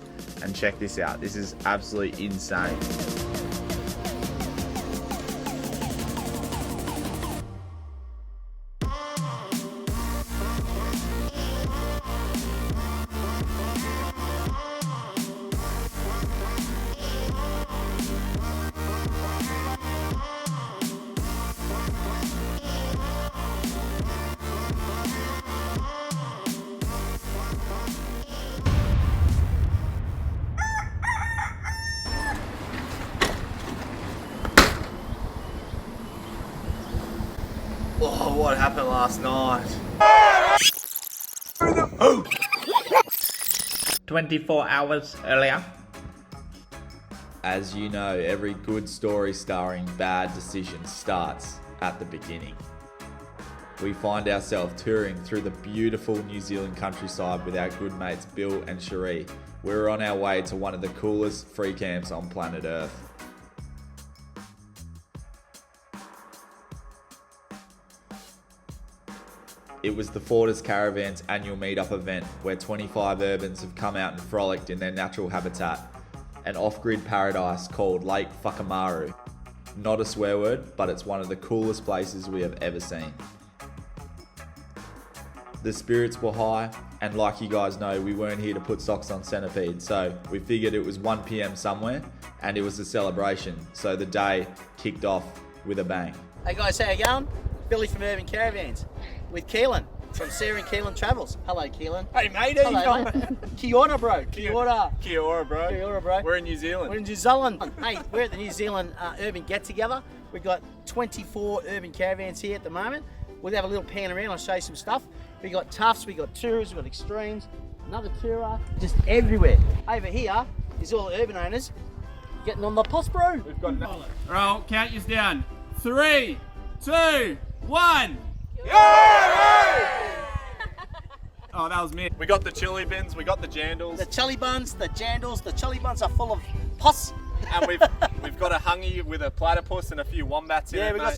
And check this out, this is absolutely insane. Oh, what happened last night? 24 hours earlier. As you know, every good story starring bad decisions starts at the beginning. We find ourselves touring through the beautiful New Zealand countryside with our good mates Bill and Cherie. We're on our way to one of the coolest free camps on planet Earth. It was the Urban Caravan's annual meetup event where 25 urbans have come out and frolicked in their natural habitat, an off-grid paradise called Lake Whakamaru. Not a swear word, but it's one of the coolest places we have ever seen. The spirits were high, and like you guys know, we weren't here to put socks on centipede, so we figured it was 1 PM somewhere, and it was a celebration, so the day kicked off with a bang. Hey guys, how you going? Billy from Urban Caravans with Keelan from Sarah and Keelan Travels. Hello, Keelan. Hey mate, how you going? Mate. Kia ora, bro. Kia ora. Kia ora, bro. Kia ora, bro. We're in New Zealand. We're in New Zealand. Hey, we're at the New Zealand Urban Get Together. We've got 24 Urban Caravans here at the moment. We'll have a little pan around. I'll show you some stuff. We got toughs, we got tourers, we got extremes, another tourer, just everywhere. Over here is all the urban owners getting on the pos, bro. We've got All right, count yours down. 3, 2, 1. Oh, that was me. We got the chili bins, we got the jandals. The chili buns, the jandals, the chili buns are full of pos. And we've got a hungy with a platypus and a few wombats in it, mate.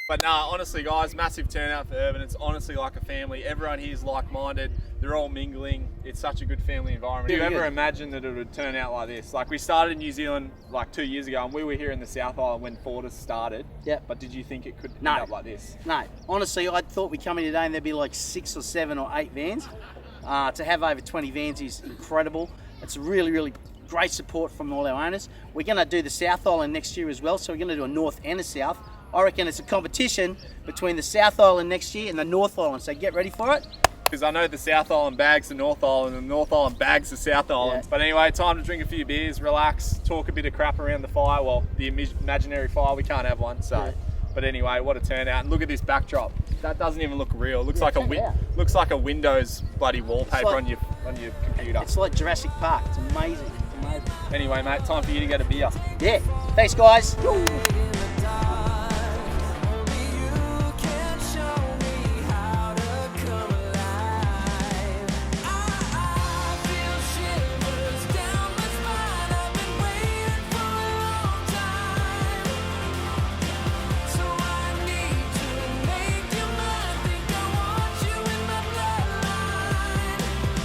But nah, honestly guys, massive turnout for Urban. It's honestly like a family. Everyone here is like-minded. They're all mingling. It's such a good family environment. Did you ever imagine that it would turn out like this? Like we started in New Zealand like 2 years ago and we were here in the South Island when Fortis started. Yep. But did you think it could end up like this? No, honestly, I thought we'd come in today and there'd be like 6 or 7 or 8 vans. To have over 20 vans is incredible. It's really, really great support from all our owners. We're gonna do the South Island next year as well, so we're gonna do a North and a South. I reckon it's a competition between the South Island next year and the North Island, so get ready for it. Because I know the South Island bags the North Island and the North Island bags the South Island. Yeah. But anyway, time to drink a few beers, relax, talk a bit of crap around the fire. Well, the imaginary fire, we can't have one, so. Yeah. But anyway, what a turnout. And look at this backdrop. That doesn't even look real. It looks like looks like a Windows bloody wallpaper like, on your computer. It's like Jurassic Park. It's amazing. It's amazing. Anyway, mate, time for you to get a beer. Yeah. Thanks, guys.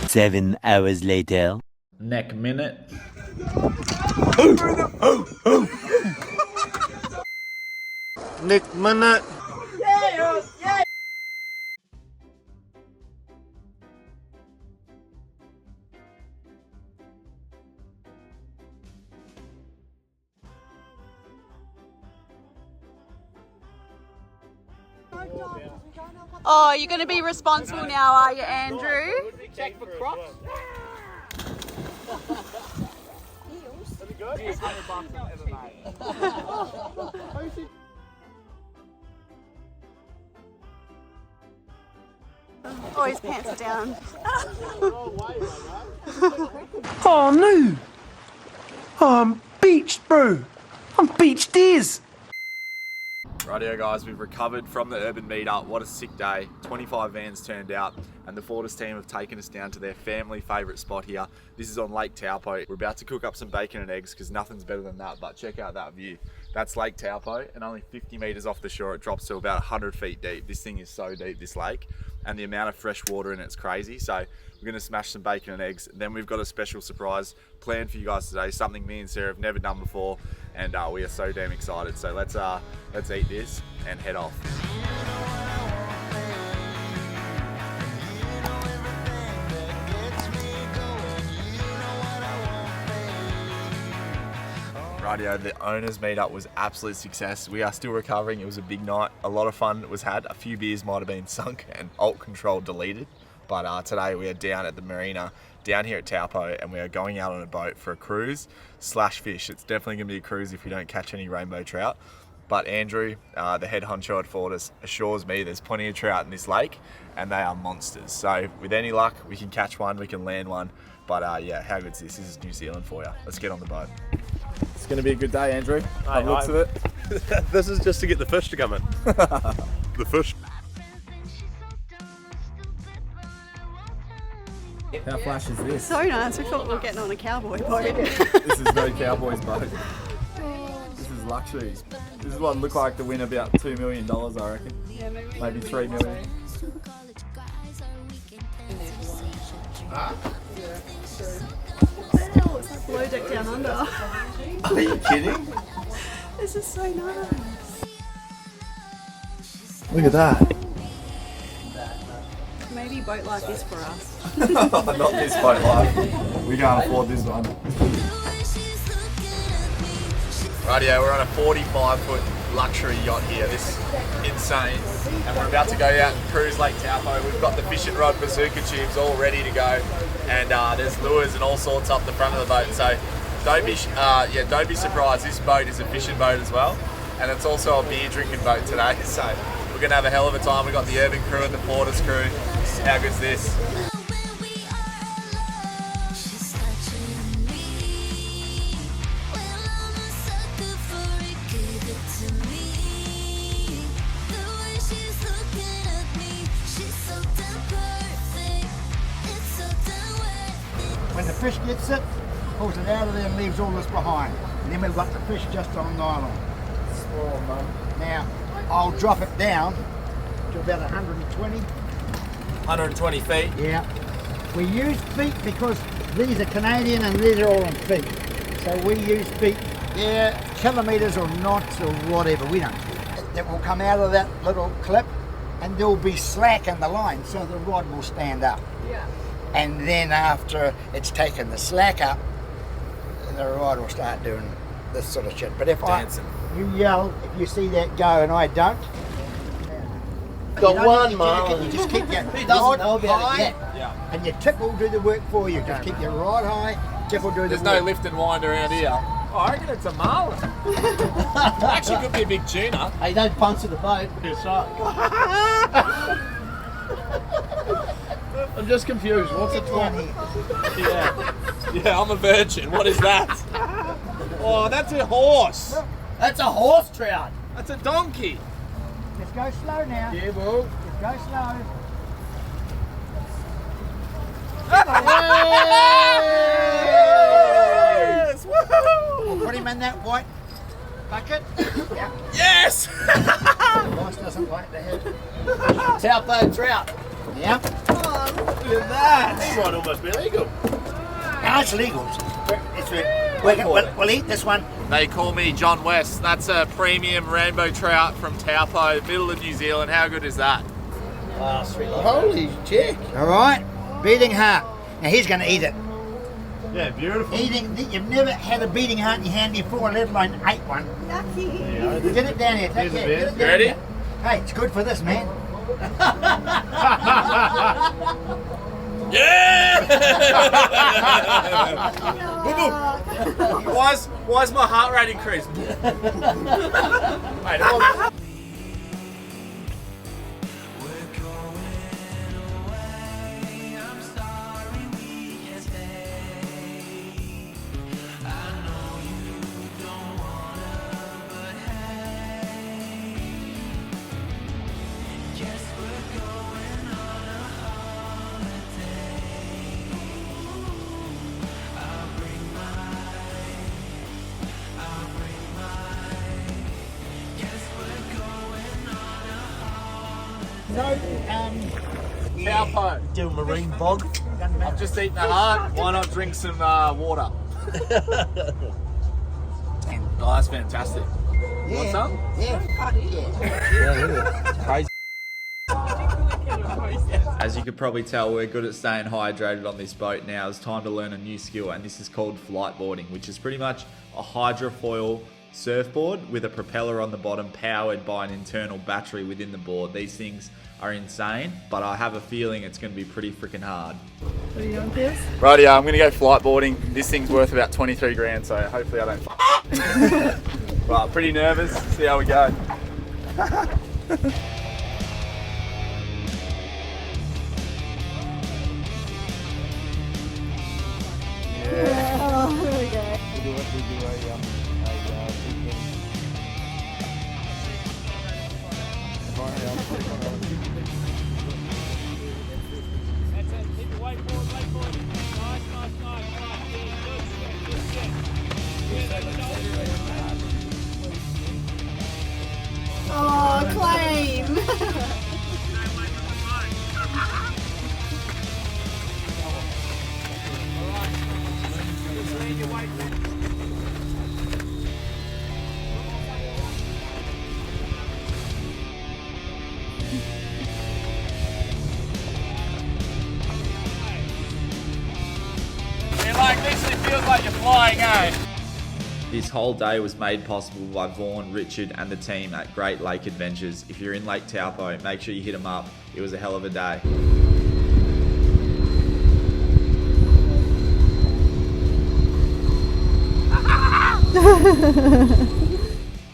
Seven hours later. Neck minute. Nick minute. Yeah. Oh, you're going to be responsible now, are you, Andrew? Check for crops. Oh, his pants are down. Oh no! I'm beached, bro. I'm beached as. Rightio guys, we've recovered from the Urban meetup. What a sick day. 25 vans turned out and the Fortis team have taken us down to their family favourite spot here. This is on Lake Taupo. We're about to cook up some bacon and eggs because nothing's better than that, but check out that view. That's Lake Taupo and only 50 metres off the shore it drops to about 100 feet deep. This thing is so deep, this lake, and the amount of fresh water in it's crazy. So we're going to smash some bacon and eggs. Then we've got a special surprise planned for you guys today, something me and Sarah have never done before, and we are so damn excited. So let's eat this and head off. Rightio, the owners meetup was absolute success. We are still recovering. It was a big night. A lot of fun was had. A few beers might have been sunk and alt control deleted. But today we are down at the marina, down here at Taupo, and we are going out on a boat for a cruise / fish. It's definitely going to be a cruise if we don't catch any rainbow trout. But Andrew, the head honcho at Ford, assures me there's plenty of trout in this lake, and they are monsters. So with any luck, we can catch one, we can land one. But yeah, how good's this? This is New Zealand for you. Let's get on the boat. It's going to be a good day, Andrew. By the looks of it. This is just to get the fish to come in. The fish. How flash is this? So nice. We thought we were getting on a cowboy boat. This is no cowboy's boat. This is luxuries. This is what look like to win about $2 million, I reckon. Yeah, maybe $3 million. Hell, it's like Below Deck Down Under. Are you kidding? This is so nice. Look at that. Maybe a boat like this for us. Not this boat life. We can't afford this one. Rightio, we're on a 45-foot luxury yacht here. This is insane. And we're about to go out and cruise Lake Taupo. We've got the fishing rod bazooka tubes all ready to go. And there's lures and all sorts up the front of the boat. So don't be surprised. This boat is a fishing boat as well. And it's also a beer drinking boat today. So we're going to have a hell of a time. We've got the Urban crew and the Porter's crew. How good's this? When the fish gets it, pulls it out of there and leaves all this behind. And then we've got the fish just on nylon. Now, I'll drop it down to about 120. 120 feet. Yeah. We use feet because these are Canadian and these are all in feet. So we use feet. Yeah, kilometres or knots or whatever, we don't. That will come out of that little clip and there'll be slack in the line so the rod will stand up. Yeah. And then after it's taken the slack up, the rod will start doing this sort of shit. But if you yell, if you see that go and I don't, got one, man. You just keep your rod high, and your tip will do the work for you. Just keep your rod high, tip will do the work. There's no lift and wind around here. Oh, I reckon it's a marlin. Actually, could be a big tuna. Hey, don't puncture the boat. I'm just confused. What's a 20? Yeah, I'm a virgin. What is that? Oh, that's a horse. That's a horse trout. That's a donkey. Just go slow now. Yeah, bro. Just go slow. Yes! Woohoo! Put him in that white bucket. Yeah. Yes! Boss doesn't like the head. Taupo trout. Yep. Oh, Look at that. He might almost be legal. No, it's legal. We'll eat this one. They call me John West. That's a premium rainbow trout from Taupo, middle of New Zealand. How good is that? Oh, sweet love. Holy chick. All right. Beating heart. Now he's going to eat it. Yeah, beautiful. You've never had a beating heart in your hand before, let alone ate one. yucky. Get it down here. Take care. Get it down You ready? here. Hey, it's good for this, man. Yeah! Why's my heart rate increased? Wait, Taupo. Do marine bog. I've just eaten the heart. Why not drink some water? Oh, that's fantastic. Yeah. Want some? Yeah, fuck yeah. Crazy. As you could probably tell, we're good at staying hydrated on this boat now. It's time to learn a new skill, and this is called flight boarding, which is pretty much a hydrofoil surfboard with a propeller on the bottom powered by an internal battery within the board. These things are insane, but I have a feeling it's going to be pretty freaking hard. What are you doing, Piers? Rightio, I'm going to go flight boarding. This thing's worth about 23 grand, so hopefully I don't Right, pretty nervous. See how we go. Oh, claim! It feels like you're flying, eh? This whole day was made possible by Vaughan, Richard and the team at Great Lake Adventures. If you're in Lake Taupo, make sure you hit them up. It was a hell of a day.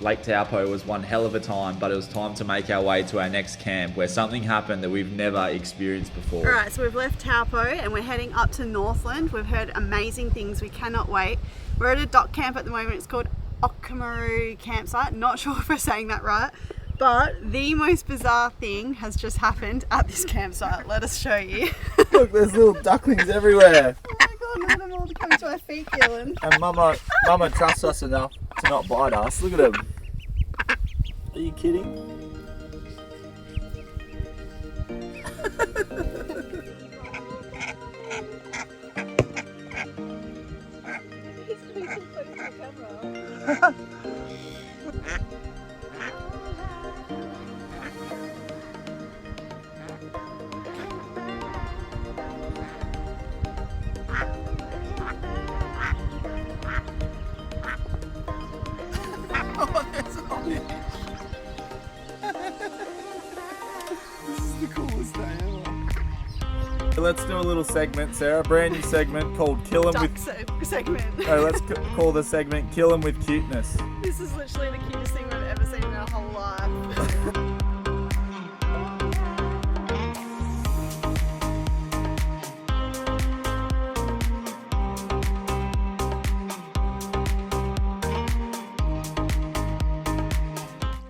Lake Taupo was one hell of a time, but it was time to make our way to our next camp where something happened that we've never experienced before. Alright, so we've left Taupo and we're heading up to Northland. We've heard amazing things, we cannot wait. We're at a dock camp at the moment, it's called Offroad campsite. Not sure if we're saying that right, but the most bizarre thing has just happened at this campsite. Let us show you. Look, there's little ducklings everywhere. Oh my god, look at them all coming to our feet, Keelan. And Mama trusts us enough to not bite us. Look at them. Are you kidding? This is the coolest day ever. Let's do a little segment, Sarah. Brand new segment called Kill 'em with... segment. No, let's call the segment Kill 'em with Cuteness. This is literally the cutest thing we've ever seen in our whole life.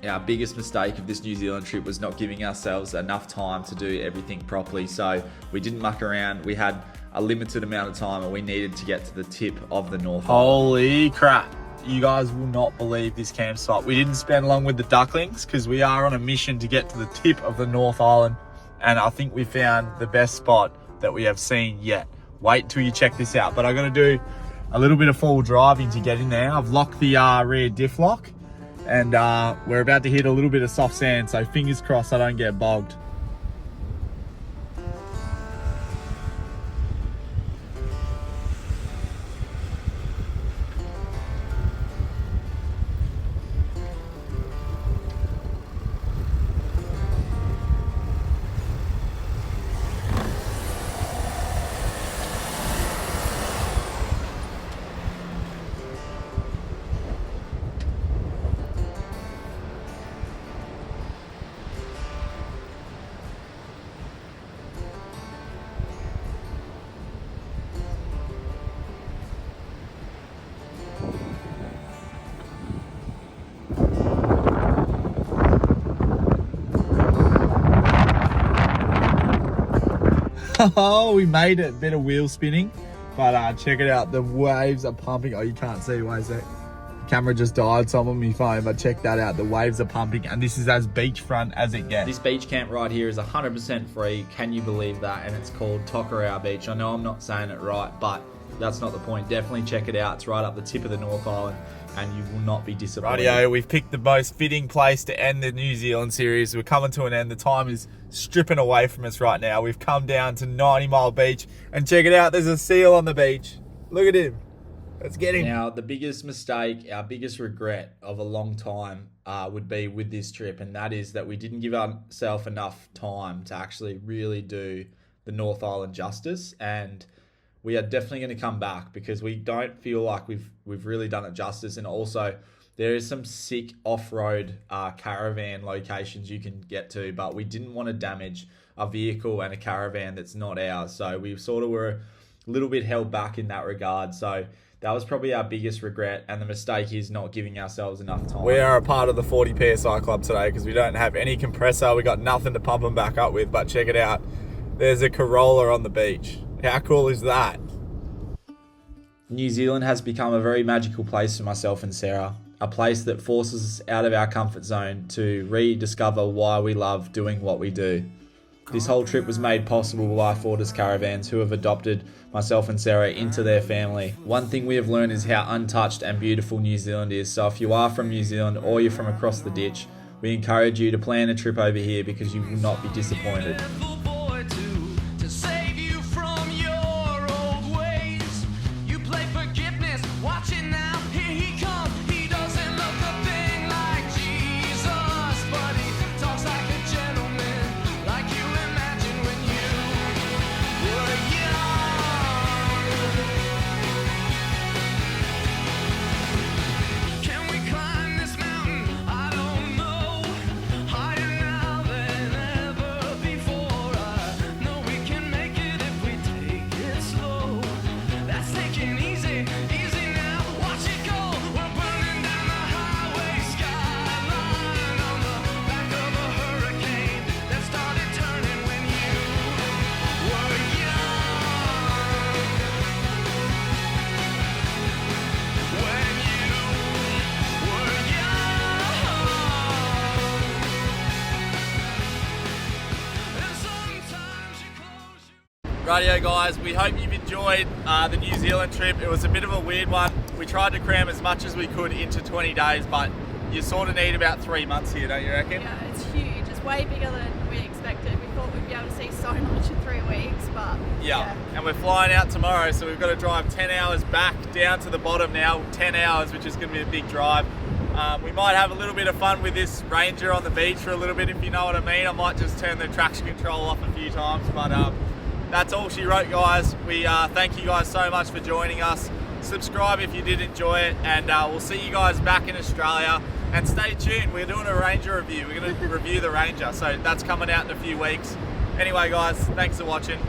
Our biggest mistake of this New Zealand trip was not giving ourselves enough time to do everything properly. So we didn't muck around. We had a limited amount of time and we needed to get to the tip of the North Island. Holy crap. You guys will not believe this campsite. We didn't spend long with the ducklings because we are on a mission to get to the tip of the North Island. And I think we found the best spot that we have seen yet. Wait till you check this out. But I got to do a little bit of full driving to get in there. I've locked the rear diff lock. And we're about to hit a little bit of soft sand, so fingers crossed I don't get bogged. Oh, we made it. Bit of wheel spinning, but check it out. The waves are pumping. Oh, you can't see. Wait a sec. The camera just died. Some on my phone, but check that out. The waves are pumping, and this is as beachfront as it gets. This beach camp right here is 100% free. Can you believe that? And it's called Tokerau Beach. I know I'm not saying it right, but that's not the point. Definitely check it out. It's right up the tip of the North Island, and you will not be disappointed. Rightio, we've picked the most fitting place to end the New Zealand series. We're coming to an end. The time is stripping away from us right now. We've come down to 90 Mile Beach, and check it out. There's a seal on the beach. Look at him. Let's get him. Now, the biggest mistake, our biggest regret of a long time would be with this trip, and that is that we didn't give ourselves enough time to actually really do the North Island justice. And we are definitely going to come back because we don't feel like we've really done it justice. And also, There is some sick off-road caravan locations you can get to, but we didn't want to damage a vehicle and a caravan that's not ours. So we sort of were a little bit held back in that regard. So that was probably our biggest regret, and the mistake is not giving ourselves enough time. We are a part of the 40 PSI Club today because we don't have any compressor. We got nothing to pump them back up with, but check it out. There's a Corolla on the beach. How cool is that? New Zealand has become a very magical place for myself and Sarah. A place that forces us out of our comfort zone to rediscover why we love doing what we do. This whole trip was made possible by Offroad Caravans, who have adopted myself and Sarah into their family. One thing we have learned is how untouched and beautiful New Zealand is. So if you are from New Zealand or you're from across the ditch, we encourage you to plan a trip over here because you will not be disappointed. Rightio guys, we hope you've enjoyed the New Zealand trip. It was a bit of a weird one. We tried to cram as much as we could into 20 days, but you sort of need about 3 months here, don't you reckon? Yeah, it's huge. It's way bigger than we expected. We thought we'd be able to see so much in 3 weeks, but yeah. And we're flying out tomorrow, so we've got to drive 10 hours back down to the bottom now, 10 hours, which is going to be a big drive. We might have a little bit of fun with this Ranger on the beach for a little bit, if you know what I mean. I might just turn the traction control off a few times, but that's all she wrote, guys. We thank you guys so much for joining us. Subscribe if you did enjoy it, and we'll see you guys back in Australia. And stay tuned, we're doing a Ranger review. We're going to review the Ranger, so that's coming out in a few weeks. Anyway, guys, thanks for watching.